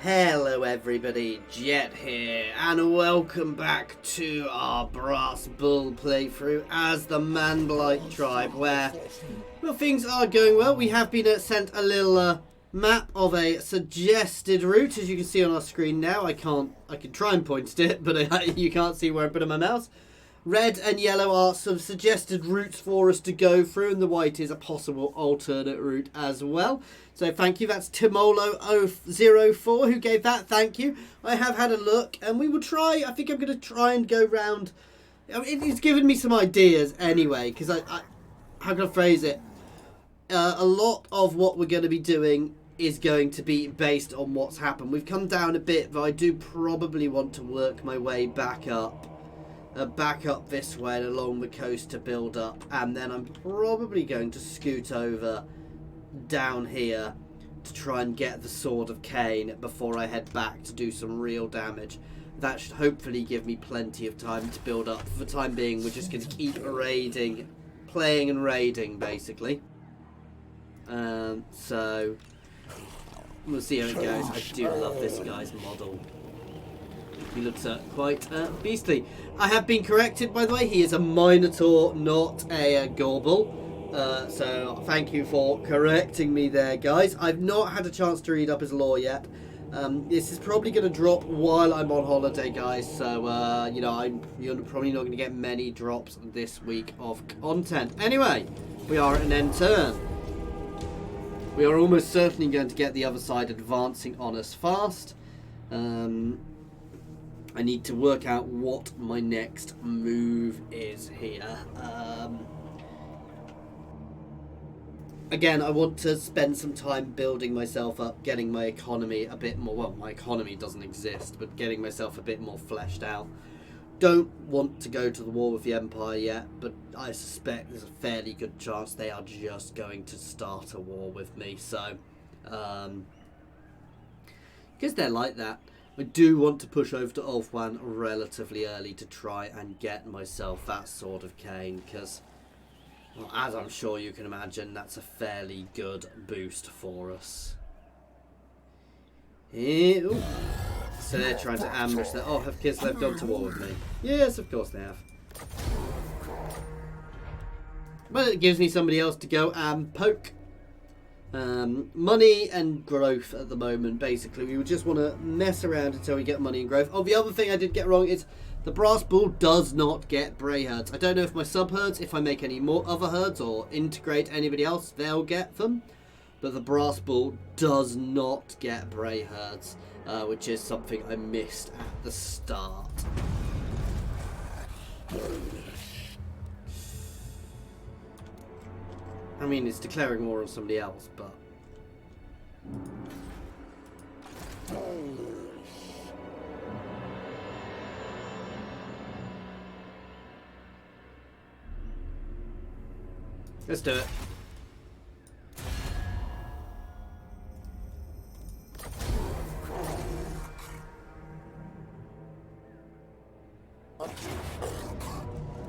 Hello everybody, Jet here, and welcome back to our Brass Bull playthrough as the Manblight tribe, where, well, things are going well. We have been sent a little map of a suggested route, as you can see on our screen now. I can try and point at it, but you can't see where I'm putting my mouse. Red and yellow are some suggested routes for us to go through, and the white is a possible alternate route as well. So thank you. That's Timolo004 who gave that. Thank you. I have had a look, and we will try. I think I'm going to try and go round. It's given me some ideas anyway, because how can I phrase it? A lot of what we're going to be doing is going to be based on what's happened. We've come down a bit, but I do probably want to work my way back up this way and along the coast to build up, and then I'm probably going to scoot over down here to try and get the Sword of Cain before I head back to do some real damage. That should hopefully give me plenty of time to build up. For the time being, we're just going to keep raiding, playing and raiding basically. So we'll see how it goes. I do love this guy's model. He looks quite beastly. I have been corrected, by the way. He is a Minotaur, not a Gorble. So thank you for correcting me there, guys. I've not had a chance to read up his lore yet. This is probably going to drop while I'm on holiday, guys. So, you know, you're probably not going to get many drops this week of content. Anyway, we are at an end turn. We are almost certainly going to get the other side advancing on us fast. I need to work out what my next move is here. Again, I want to spend some time building myself up, getting my economy a bit more, well, my economy doesn't exist, but getting myself a bit more fleshed out. Don't want to go to the war with the Empire yet, but I suspect there's a fairly good chance they are just going to start a war with me, so, because they're like that. I do want to push over to Ulthuan relatively early to try and get myself that Sword of Cain, because, well, as I'm sure you can imagine, that's a fairly good boost for us. So they're trying to ambush that. Oh, have Kislev gone to war with me? Yes, of course they have. Well, it gives me somebody else to go and poke. Money and growth at the moment, basically. We just want to mess around until we get money and growth. Oh, the other thing I did get wrong is the Brass Bull does not get Bray herds. I don't know if my sub herds, if I make any more other herds or integrate anybody else, they'll get them. But the Brass Bull does not get Bray herds, which is something I missed at the start. I mean, it's declaring war on somebody else, but... let's do it.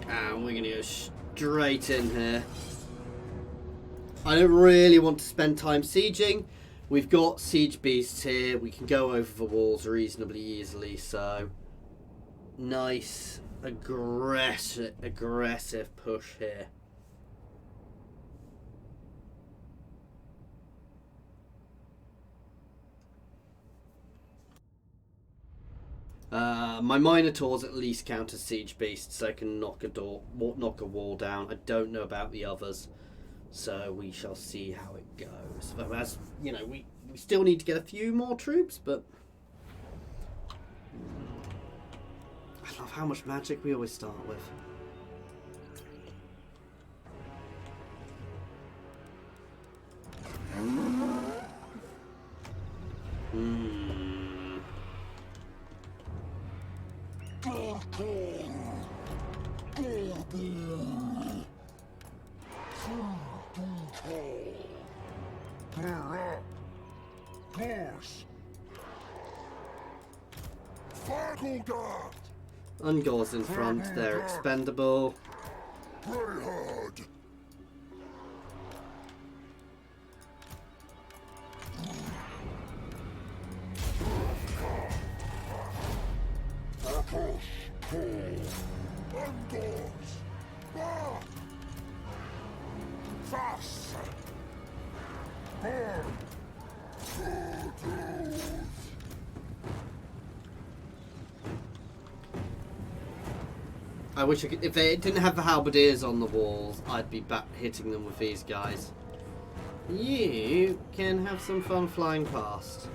And we're going to go straight in here. I don't really want to spend time sieging. We've got siege beasts here. We can go over the walls reasonably easily. So, nice, aggressive push here. My Minotaurs at least count as siege beasts, so I can knock a wall down. I don't know about the others. So we shall see how it goes. As you know, we still need to get a few more troops, but I love how much magic we always start with. Ungors in front, they're expendable. I wish I could, if they didn't have the halberdiers on the walls, I'd be back hitting them with these guys. You can have some fun flying past.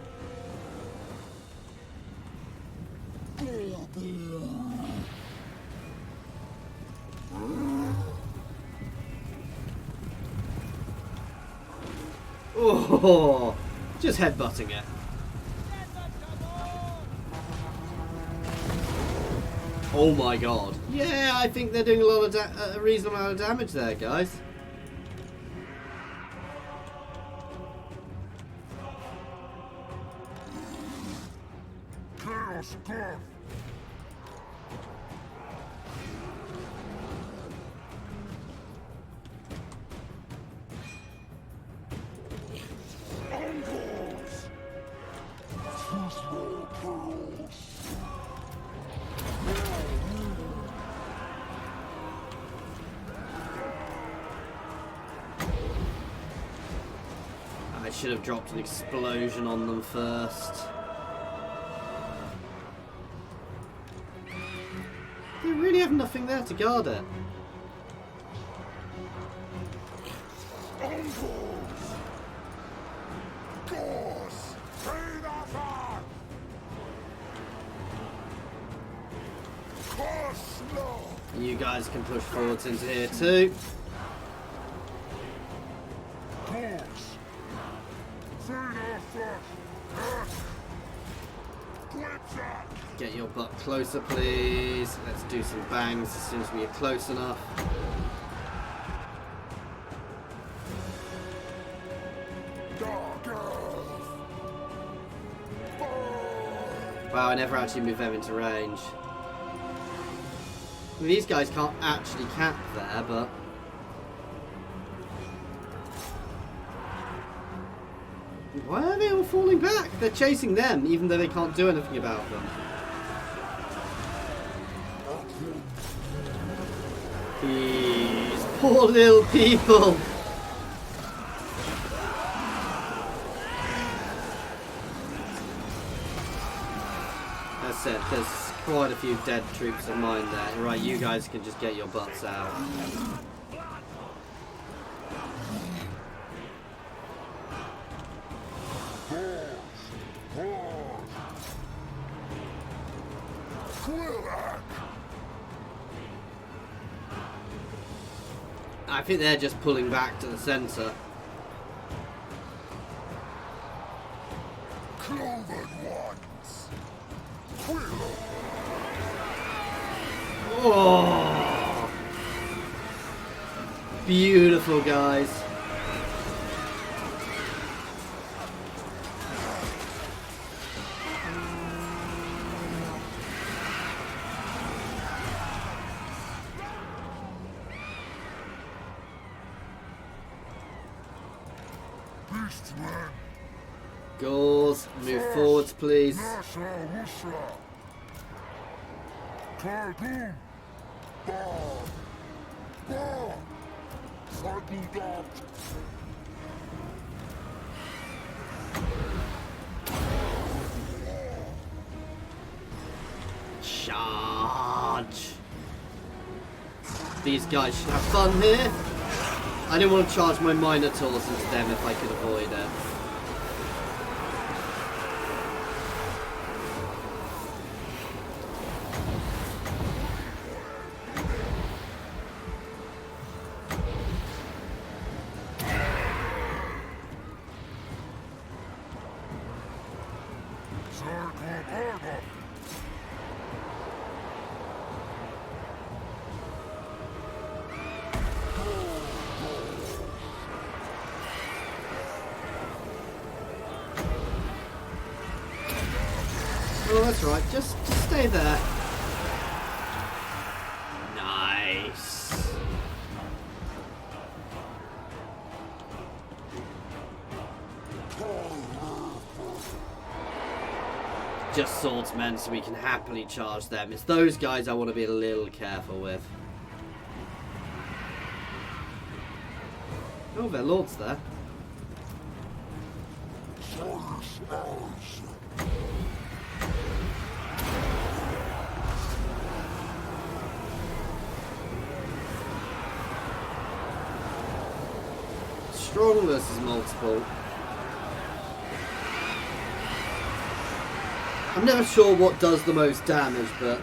Oh, just headbutting it. Oh my god. Yeah, I think they're doing a lot of a reasonable amount of damage there, guys. I should have dropped an explosion on them first. They really have nothing there to guard it. You guys can push forwards into here too. Get your butt closer, please. Let's do some bangs as soon as we get close enough. Wow, I never actually moved them into range. I mean, these guys can't actually cap there, but... Why are they all falling back? They're chasing them, even though they can't do anything about them. These poor little people. That's it. There's quite a few dead troops of mine there. Right, you guys can just get your butts out. I think they're just pulling back to the centre. Oh, beautiful, guys. Beastmen. Goals, move forwards, please. Charge. These guys should have fun here. I didn't want to charge my Minotaurs into them if I could avoid it. Oh, that's right. Just stay there. Nice. Just swordsmen so we can happily charge them. It's those guys I want to be a little careful with. Oh, their lord's there. Strong versus multiple. I'm never sure what does the most damage, but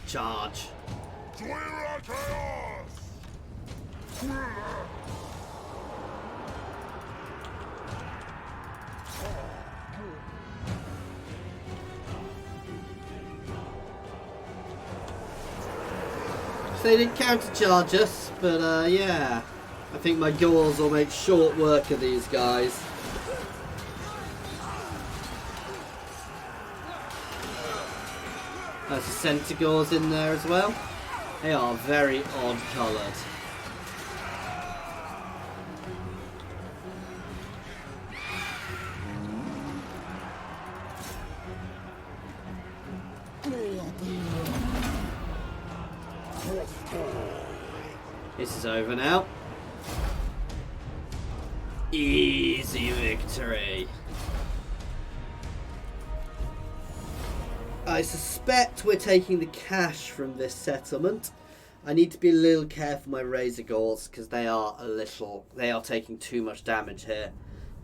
charge. So they didn't counter-charge us, but yeah. I think my Gauls will make short work of these guys. There's the Centaurs in there as well. They are very odd coloured. This is over now. Easy victory. I suspect we're taking the cash from this settlement. I need to be a little careful with my Razor Gauls because they are taking too much damage here.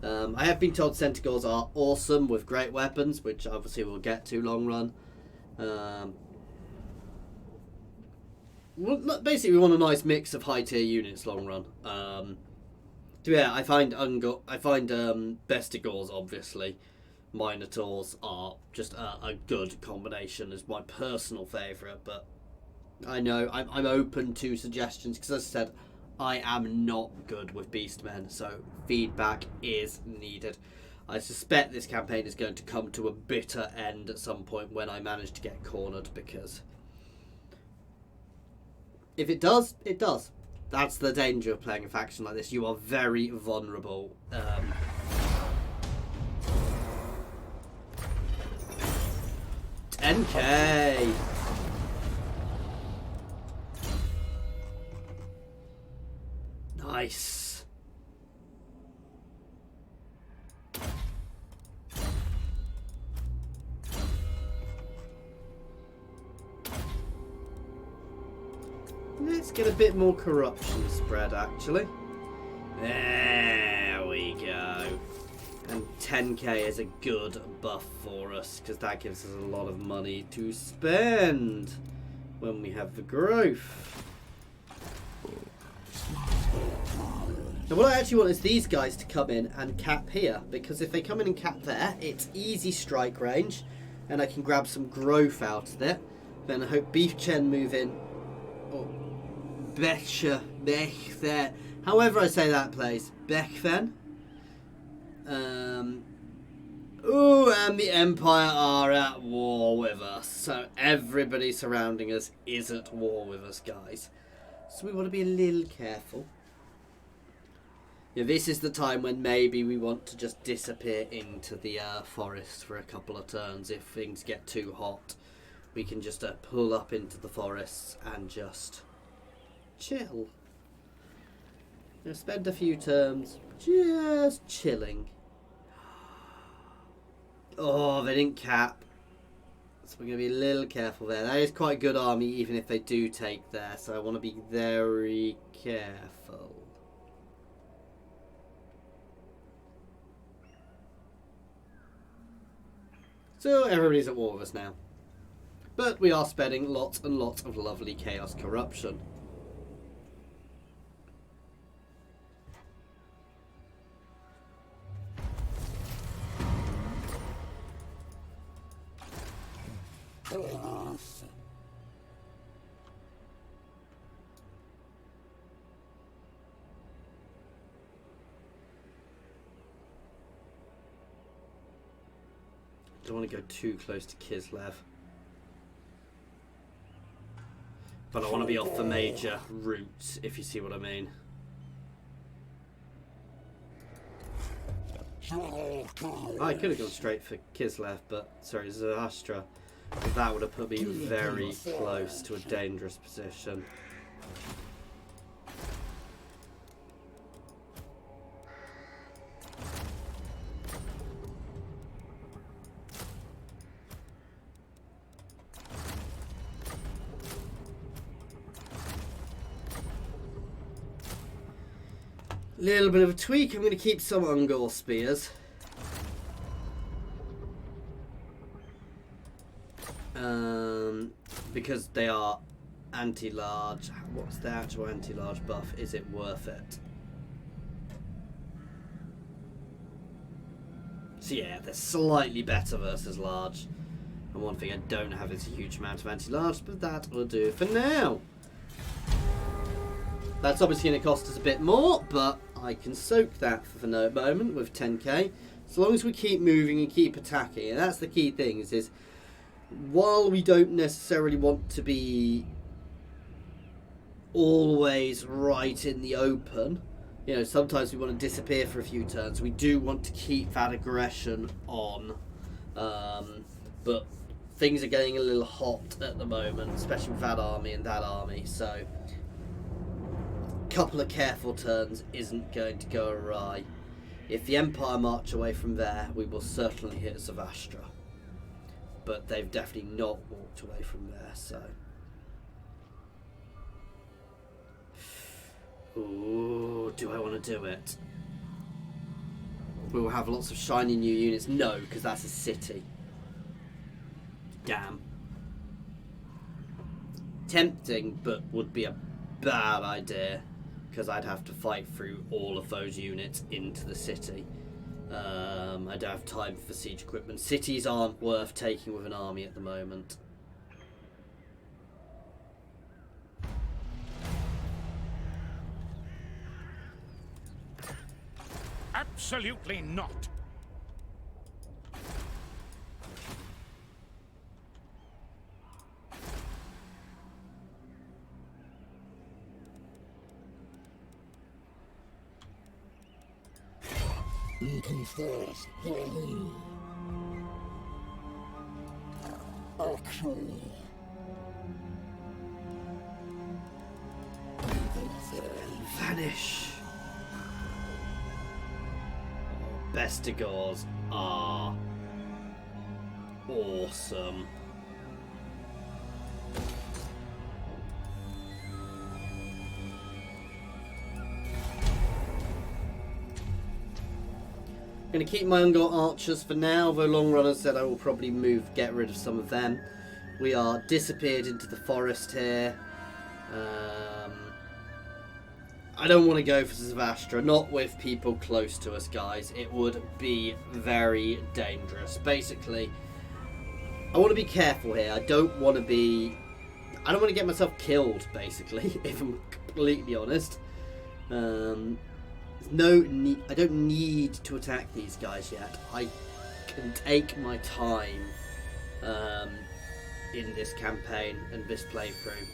I have been told Centaurs are awesome with great weapons, which obviously we'll get to long run. Basically, we want a nice mix of high tier units long run. So yeah, I find Bestigors obviously. Minotaurs are just a good combination as my personal favourite, but I know I'm open to suggestions because, as I said, I am not good with Beastmen, so feedback is needed. I suspect this campaign is going to come to a bitter end at some point when I manage to get cornered, because if it does, it does. That's the danger of playing a faction like this. You are very vulnerable. 10k. Nice. Let's get a bit more corruption spread, actually. There we go. And 10k is a good buff for us, because that gives us a lot of money to spend when we have the growth. Now what I actually want is these guys to come in and cap here, because if they come in and cap there, it's easy strike range, and I can grab some growth out of it. Then I hope Beefchen move in. Oh, Bech, however I say that place. Bechfen. Ooh, and the Empire are at war with us. So everybody surrounding us is at war with us, guys. So we want to be a little careful. Yeah, this is the time when maybe we want to just disappear into the forest for a couple of turns. If things get too hot, we can just pull up into the forests and just chill. Spend a few turns just chilling. Oh, they didn't cap. So we're going to be a little careful there. That is quite a good army, even if they do take there. So I want to be very careful. So everybody's at war with us now. But we are spending lots and lots of lovely chaos corruption. Don't want to go too close to Kislev. But I want to be off the major routes, if you see what I mean. I could have gone straight for Kislev, but sorry, Zahastra. That would have put me very close to a dangerous position. Little bit of a tweak. I'm going to keep some Ungor spears. Because they are anti-large. What's the actual anti-large buff? Is it worth it? So yeah, they're slightly better versus large. And one thing I don't have is a huge amount of anti-large, but that will do for now. That's obviously going to cost us a bit more, but I can soak that for the moment with 10k. As long as we keep moving and keep attacking, and that's the key thing, is while we don't necessarily want to be always right in the open, you know, sometimes we want to disappear for a few turns. We do want to keep that aggression on, but things are getting a little hot at the moment, especially with that army and that army, so a couple of careful turns isn't going to go awry. If the Empire march away from there, we will certainly hit Zavastra. But they've definitely not walked away from there, so. Ooh, do I want to do it? We will have lots of shiny new units. No, because that's a city. Damn. Tempting, but would be a bad idea, because I'd have to fight through all of those units into the city. I don't have time for siege equipment. Cities aren't worth taking with an army at the moment. Absolutely not. You can fast, action. Vanish. Bestigors are awesome. I'm going to keep my Ungor archers for now, though long runners said I will probably get rid of some of them. We are disappeared into the forest here. I don't want to go for Zavastra, not with people close to us, guys. It would be very dangerous. Basically, I want to be careful here. I don't want to get myself killed, basically, if I'm completely honest. No need. I don't need to attack these guys yet. I can take my time in this campaign and this playthrough.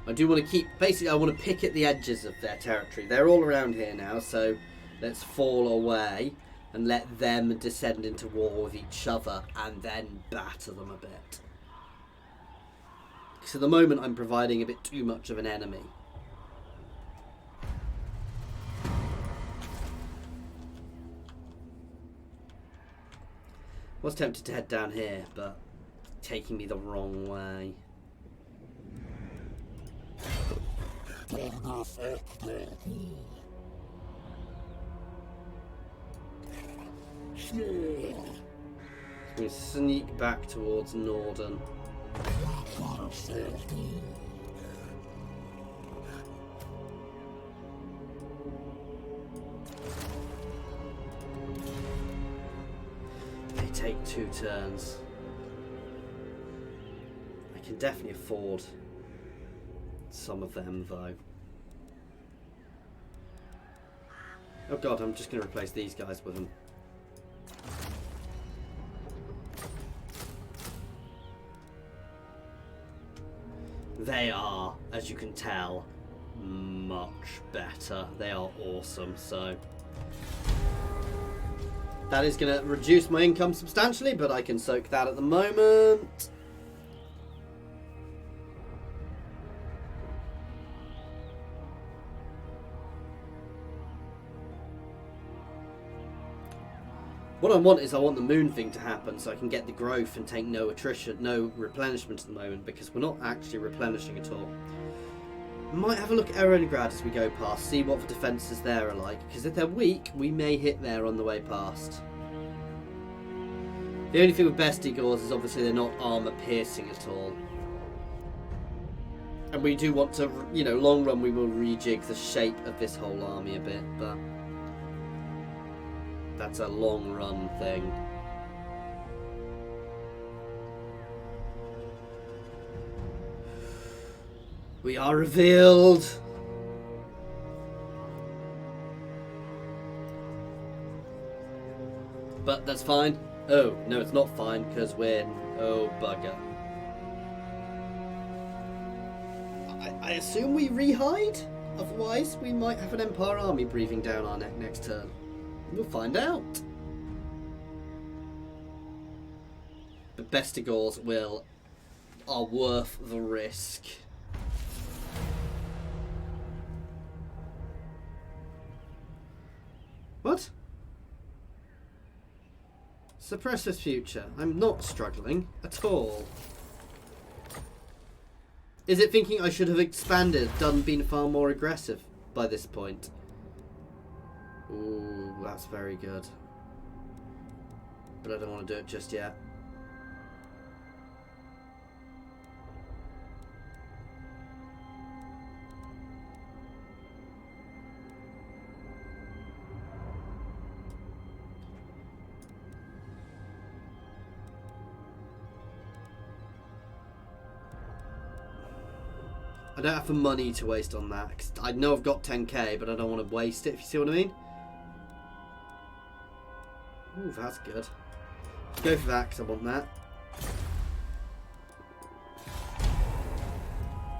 I do want to keep, basically I want to pick at the edges of their territory. They're all around here now, so let's fall away and let them descend into war with each other and then batter them a bit. Because at the moment I'm providing a bit too much of an enemy. I was tempted to head down here, but taking me the wrong way. We sneak back towards Norden. take 2 turns. I can definitely afford some of them though. Oh god, I'm just going to replace these guys with them. They are, as you can tell, much better. They are awesome, so that is going to reduce my income substantially, but I can soak that at the moment. What I want is I want the moon thing to happen so I can get the growth and take no attrition, no replenishment at the moment, because we're not actually replenishing at all. Might have a look at Erengrad as we go past, see what the defences there are like, because if they're weak, we may hit there on the way past. The only thing with Bestigors is obviously they're not armour piercing at all. And we do want to, you know, long run we will rejig the shape of this whole army a bit, but that's a long run thing. We are revealed. But that's fine. Oh, no, it's not fine because we're... Oh, bugger. I assume we re-hide? Otherwise, we might have an Empire army breathing down our neck next turn. We'll find out. But Bestigors are worth the risk. What? Suppress this future. I'm not struggling at all. Is it thinking I should have expanded, been far more aggressive by this point? Ooh, that's very good. But I don't want to do it just yet. I don't have the money to waste on that, 'cause I know I've got 10k, but I don't want to waste it, if you see what I mean. Ooh, that's good. Go for that, because I want that.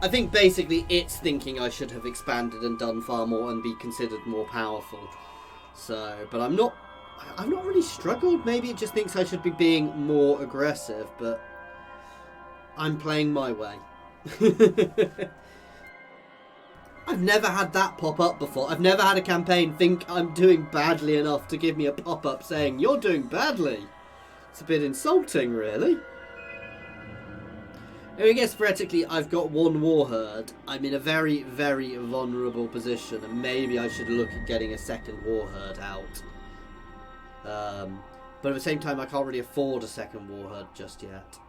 I think basically it's thinking I should have expanded and done far more and be considered more powerful. So, but I've not really struggled. Maybe it just thinks I should be being more aggressive, but I'm playing my way. I've never had that pop up before. I've never had a campaign think I'm doing badly enough to give me a pop up saying you're doing badly. It's a bit insulting, really. I guess theoretically I've got 1 war herd. I'm in a very, very vulnerable position, and maybe I should look at getting a 2nd war herd out. But at the same time I can't really afford a 2nd war herd just yet.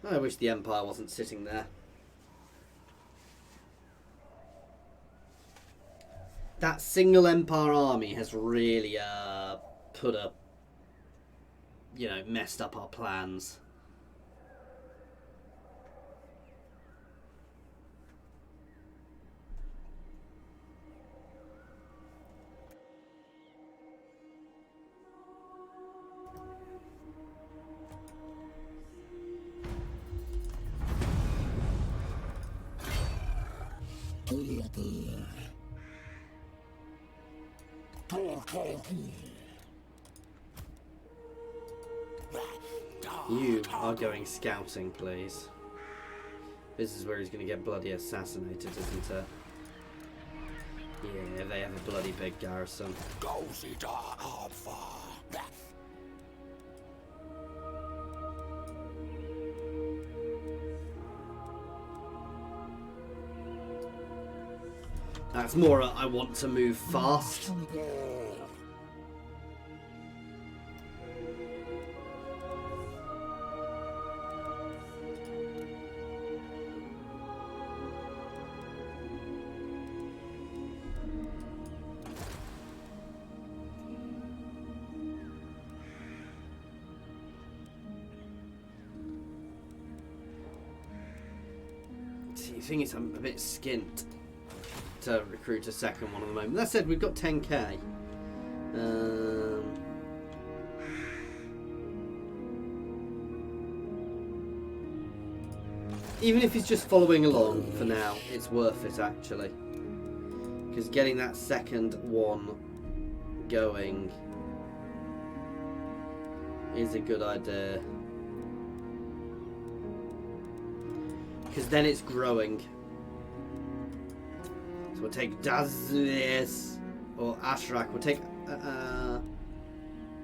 I wish the Empire wasn't sitting there. That single Empire army has really messed up our plans. You are going scouting, please. This is where he's going to get bloody assassinated, isn't it? Yeah, they have a bloody big garrison. That's more I want to move fast. The thing is, I'm a bit skint to recruit a second one at the moment. That said, we've got 10k. Even if he's just following along for now, it's worth it actually. Because getting that second one going is a good idea. Because then it's growing. So we'll take Dazis or Ashrak. We'll take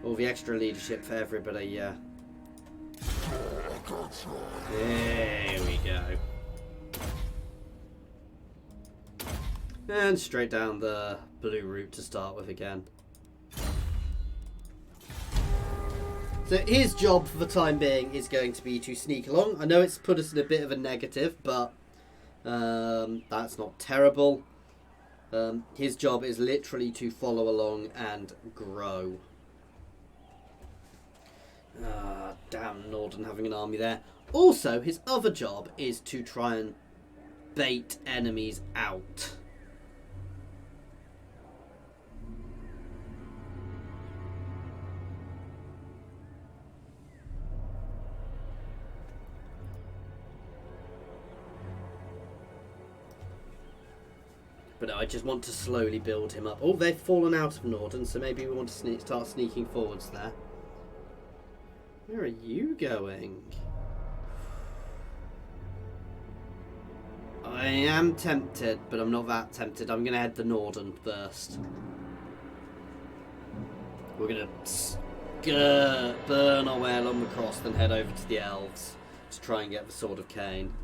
all the extra leadership for everybody, yeah. There we go. And straight down the blue route to start with again. So his job for the time being is going to be to sneak along. I know it's put us in a bit of a negative, but that's not terrible. His job is literally to follow along and grow. Damn Norden having an army there. Also, his other job is to try and bait enemies out. But no, I just want to slowly build him up. Oh, they've fallen out of Norden, so maybe we want to start sneaking forwards there. Where are you going? I am tempted, but I'm not that tempted. I'm going to head to Norden first. We're going to burn our way along the cross, then head over to the elves to try and get the Sword of Cain.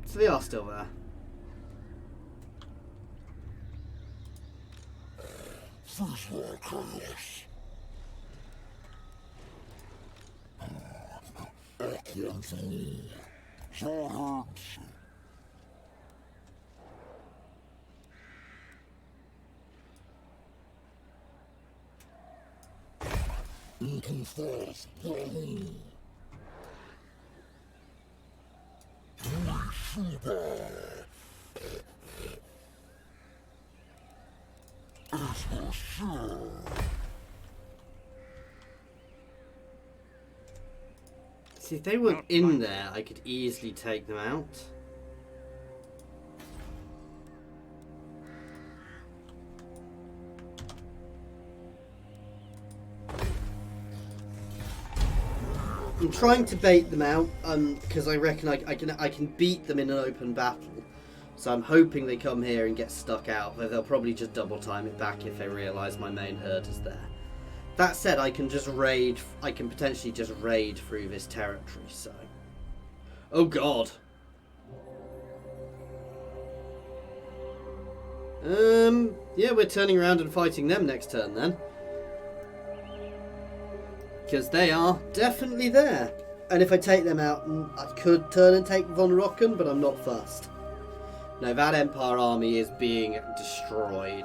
So they are still there. See, if they weren't in there, I could easily take them out. I'm trying to bait them out, because I reckon I can beat them in an open battle. So I'm hoping they come here and get stuck out, though they'll probably just double time it back if they realise my main herd is there. That said, I can potentially just raid through this territory, so... Oh god! Yeah, we're turning around and fighting them next turn then. Because they are definitely there. And if I take them out, I could turn and take Von Rocken, but I'm not fussed. No, that Empire army is being destroyed.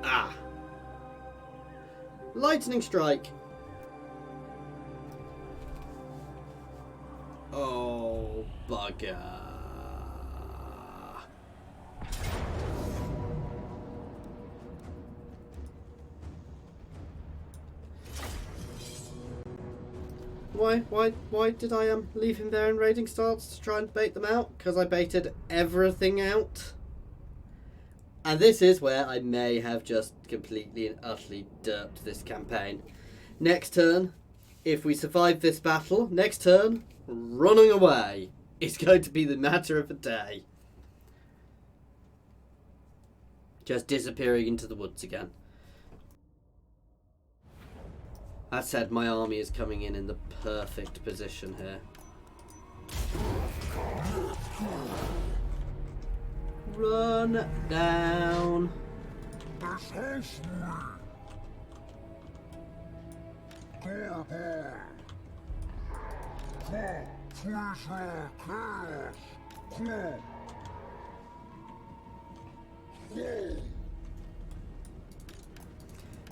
Ah. Lightning strike. Oh, bugger. Why did I leave him there in raiding starts to try and bait them out? Because I baited everything out? And this is where I may have just completely and utterly derped this campaign. Next turn, if we survive this battle, next turn, running away is going to be the matter of the day. Just disappearing into the woods again. That said, my army is coming in the perfect position here. Run down.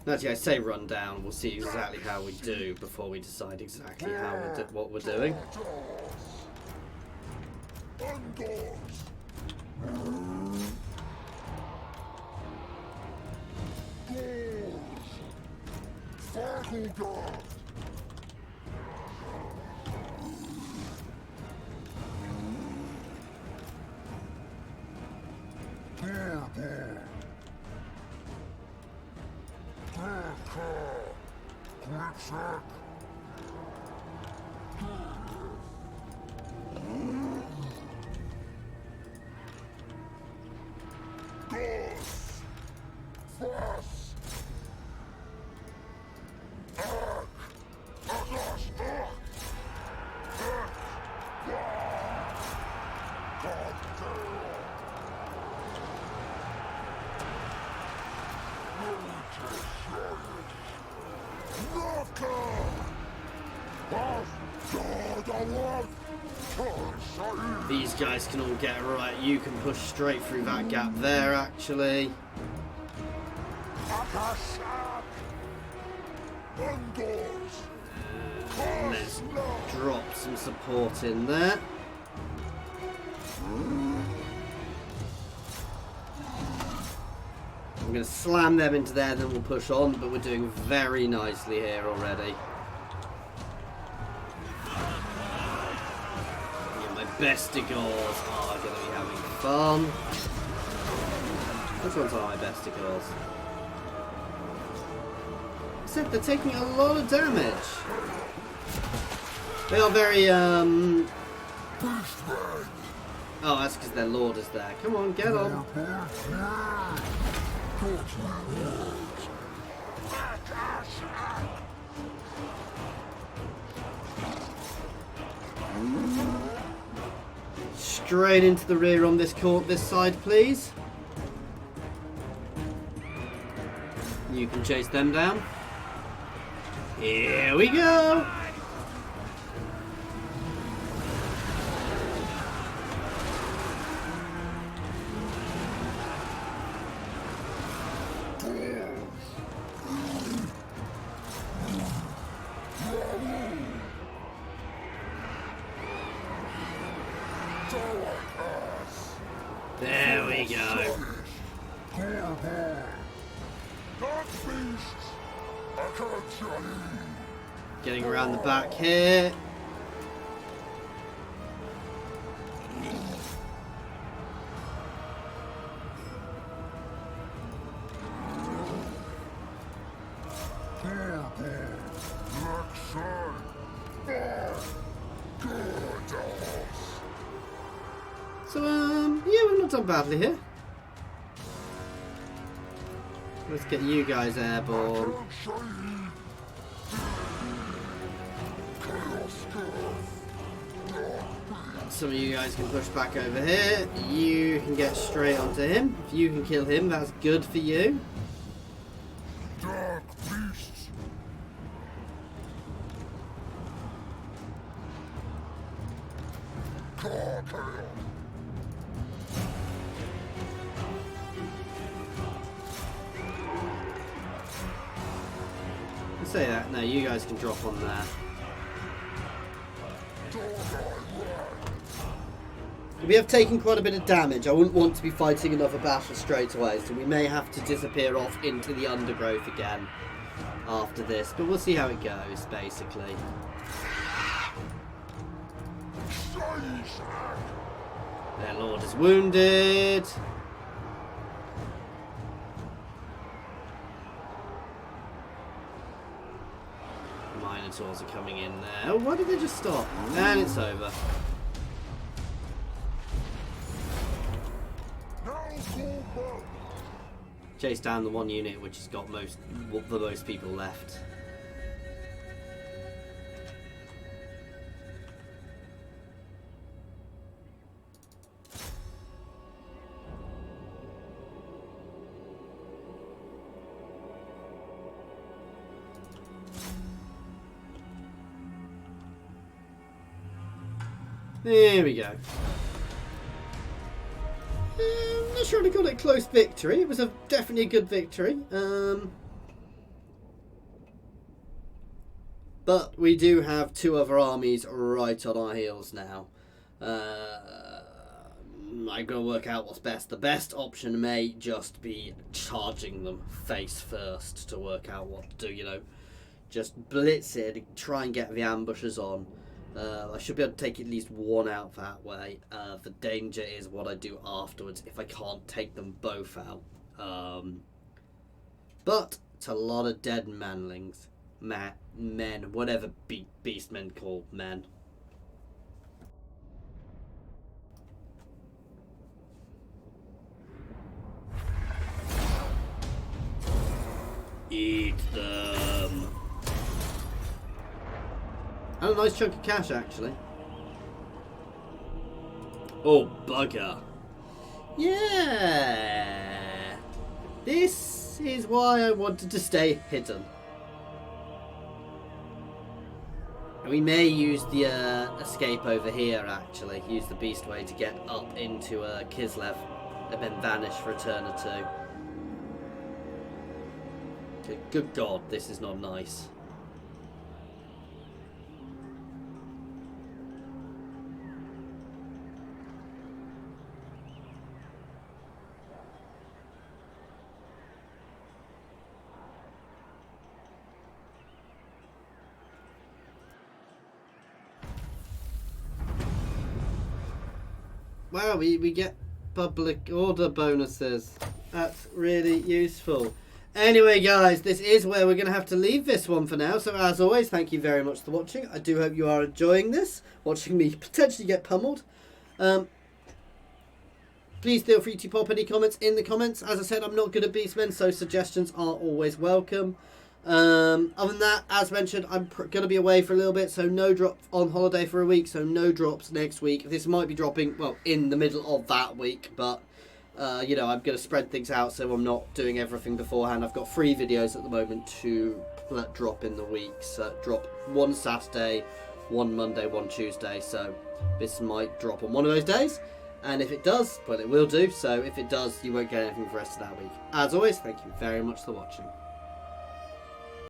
Actually, I say run down. We'll see exactly how we do before we decide exactly how what we're doing. These guys can all get right. You can push straight through that gap there, actually. Let's drop some support in there. I'm going to slam them into there, then we'll push on, but we're doing very nicely here already. Bestigors are going to be having fun. Which ones are my Bestigors? Except they're taking a lot of damage. They are very, Oh, that's because their lord is there. Come on, get on. Straight into the rear on this side, please. You can chase them down. Here we go. There we go. Getting around the back here. So, yeah, we've not done badly here. Let's get you guys airborne. Some of you guys can push back over here. You can get straight onto him. If you can kill him, that's good for you. Say that. No, you guys can drop on there. We have taken quite a bit of damage. I wouldn't want to be fighting another battle straight away, so we may have to disappear off into the undergrowth again after this. But we'll see how it goes, basically. Their lord is wounded. Centaurs are coming in there. Oh, why did they just stop? And it's over. Chase down the one unit which has got the most people left. There we go. I'm not sure I got a close victory. It was definitely a good victory. But we do have two other armies right on our heels now. I'm going to work out what's best. The best option may just be charging them face first to work out what to do, you know. Just blitz it, try and get the ambushes on. I should be able to take at least one out that way. The danger is what I do afterwards if I can't take them both out. But it's a lot of dead manlings. Men, whatever beastmen call men. Eat them. And a nice chunk of cash, actually. Oh, bugger. Yeah. This is why I wanted to stay hidden. And we may use the escape over here, actually. Use the Beastway to get up into Kislev and then vanish for a turn or two. Good God, this is not nice. Wow, we get public order bonuses. That's really useful. Anyway, guys, this is where we're going to have to leave this one for now. So, as always, thank you very much for watching. I do hope you are enjoying this, watching me potentially get pummeled. Please feel free to pop any comments in the comments. As I said, I'm not good at Beastmen, so suggestions are always welcome. Other than that, as mentioned, I'm going to be away for a little bit, so no drop on holiday for a week, so no drops next week. This might be dropping, well, in the middle of that week, but, you know, I'm going to spread things out so I'm not doing everything beforehand. I've got 3 videos at the moment to let drop in the week, so drop one Saturday, one Monday, one Tuesday, so this might drop on one of those days. And if it does, well, it will do, so if it does, you won't get anything for the rest of that week. As always, thank you very much for watching.